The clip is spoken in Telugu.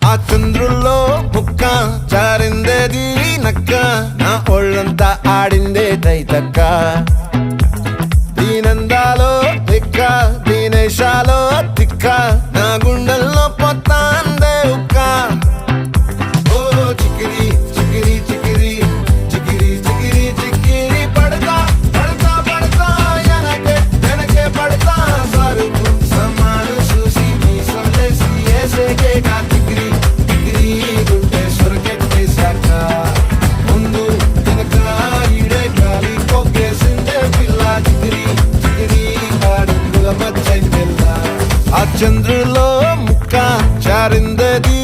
ఆ చంద్రుల్లో ముక్క జారిందేది నక్క నా ఒళ్ళంతా ఆడిందే తైతక్క దీనందాలో తిక్క దీనేశాలో తిక్క నా గుండెల్లో పొత్తాందే ఉక్క ఓ చికిరి చికిరి చికిరి చికిరి చికిరి చికిరి పడతా పడతా పడతా ఎనకే ఎనకే పడతా సరుకు సమాను చూసి నీ సొల్లేసి ఏసేకే కా చికిరి చికిరి గుంటే సొరకెట్టేశాక ముందు వెనక ఈడే గాలి కొక్కేసిందే పిల్ల చికిరి చికిరి అడుగుల మచ్చైంది పిల్ల ఆ చంద్రులో ముక్క జారిందేది